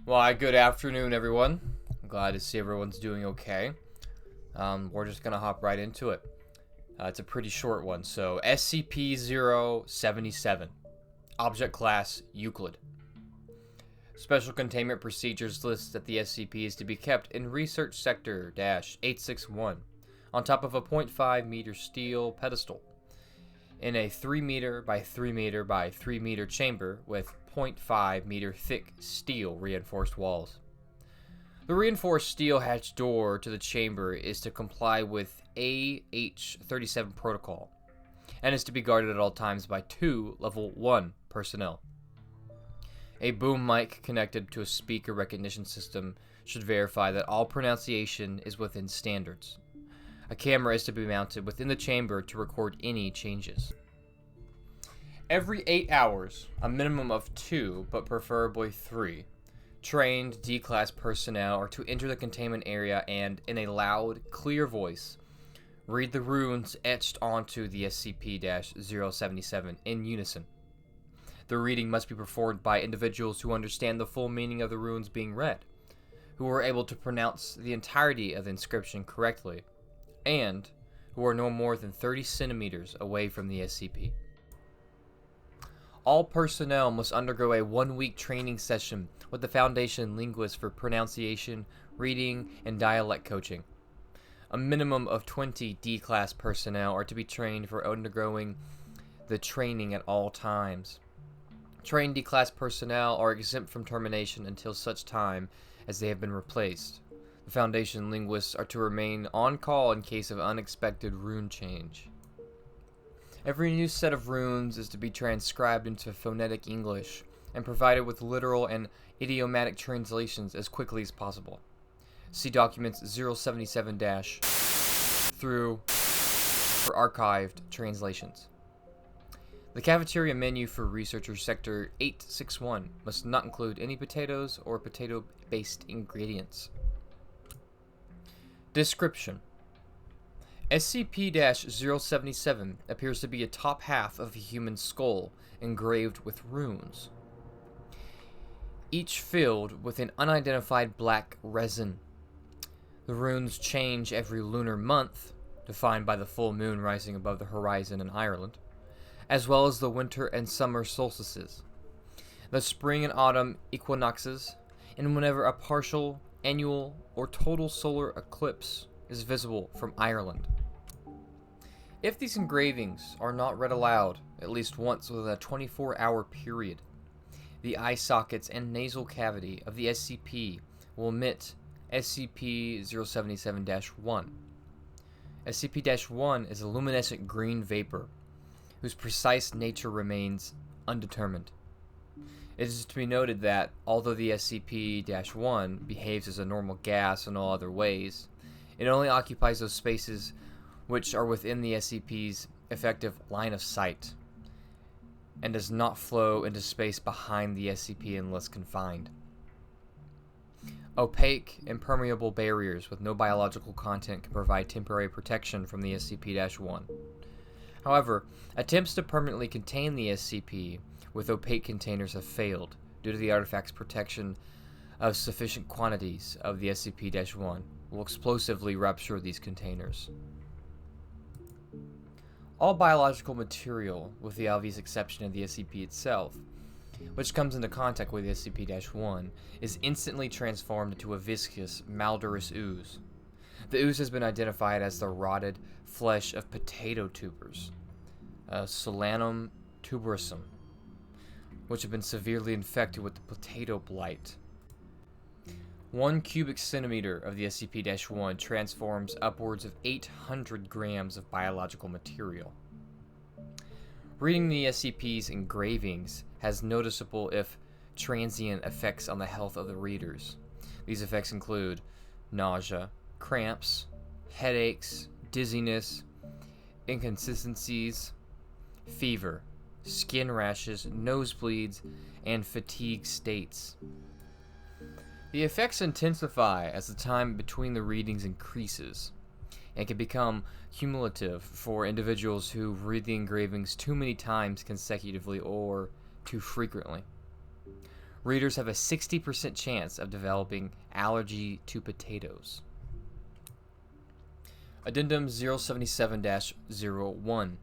Well, good afternoon, everyone. I'm glad to see everyone's doing okay. We're just going to hop right into it. It's a pretty short one. So, SCP-077, Object Class Euclid. Special Containment Procedures lists that the SCP is to be kept in Research Sector 861 on top of a 0.5 meter steel pedestal in a 3 meter by 3 meter by 3 meter chamber with 0.5 meter thick steel reinforced walls. The reinforced steel hatch door to the chamber is to comply with AH-37 protocol and is to be guarded at all times by 2 Level 1 personnel. A boom mic connected to a speaker recognition system should verify that all pronunciation is within standards. A camera is to be mounted within the chamber to record any changes. Every 8 hours, a minimum of 2, but preferably 3, trained D-Class personnel are to enter the containment area and, in a loud, clear voice, read the runes etched onto the SCP-077 in unison. The reading must be performed by individuals who understand the full meaning of the runes being read, who are able to pronounce the entirety of the inscription correctly, and who are no more than 30 centimeters away from the SCP. All personnel must undergo a 1-week training session with the Foundation linguist for pronunciation, reading, and dialect coaching. A minimum of 20 D-Class personnel are to be trained for undergoing the training at all times. Trained D-Class personnel are exempt from termination until such time as they have been replaced. The Foundation linguists are to remain on call in case of unexpected rune change. Every new set of runes is to be transcribed into phonetic English and provided with literal and idiomatic translations as quickly as possible. See documents 077- through for archived translations. The cafeteria menu for Researcher Sector 861 must not include any potatoes or potato-based ingredients. Description: SCP-077 appears to be a top half of a human skull engraved with runes, each filled with an unidentified black resin. The runes change every lunar month, defined by the full moon rising above the horizon in Ireland, as well as the winter and summer solstices, the spring and autumn equinoxes, and whenever a partial, annual, or total solar eclipse is visible from Ireland. If these engravings are not read aloud at least once within a 24-hour period, the eye sockets and nasal cavity of the SCP will emit SCP-077-1. SCP-1 is a luminescent green vapor whose precise nature remains undetermined. It is to be noted that, although the SCP-1 behaves as a normal gas in all other ways, it only occupies those spaces which are within the SCP's effective line of sight, and does not flow into space behind the SCP unless confined. Opaque, impermeable barriers with no biological content can provide temporary protection from the SCP-1. However, attempts to permanently contain the SCP with opaque containers have failed due to the artifact's protection of sufficient quantities of the SCP-1 will explosively rupture these containers. All biological material, with the obvious exception of the SCP itself, which comes into contact with the SCP-1, is instantly transformed into a viscous, malodorous ooze. The ooze has been identified as the rotted flesh of potato tubers, Solanum tuberosum, which have been severely infected with the potato blight. 1 cubic centimeter of the SCP-1 transforms upwards of 800 grams of biological material. Reading the SCP's engravings has noticeable, if transient, effects on the health of the readers. These effects include nausea, cramps, headaches, dizziness, inconsistencies, fever, skin rashes, nosebleeds, and fatigue states. The effects intensify as the time between the readings increases, and can become cumulative for individuals who read the engravings too many times consecutively or too frequently. readers have a 60% chance of developing allergy to potatoes. Addendum 077-01.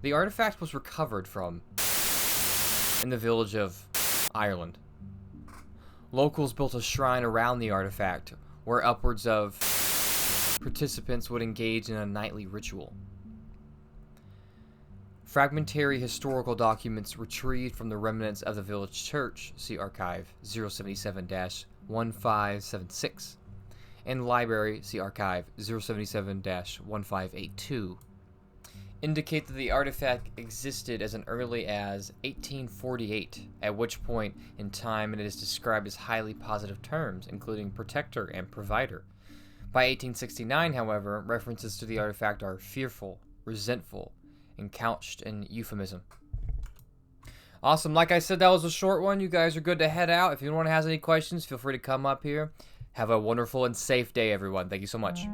The artifact was recovered from in the village of Ireland. Locals built a shrine around the artifact where upwards of participants would engage in a nightly ritual. Fragmentary historical documents retrieved from the remnants of the village church, see Archive 077-1576, and library, see Archive 077-1582, indicate that the artifact existed as early as 1848, at which point in time it is described as highly positive terms, including protector and provider. By 1869, however, references to the artifact are fearful, resentful, and couched in euphemism. Awesome. Like I said, that was a short one. You guys are good to head out. If anyone has any questions, feel free to come up here. Have a wonderful and safe day, everyone. Thank you so much.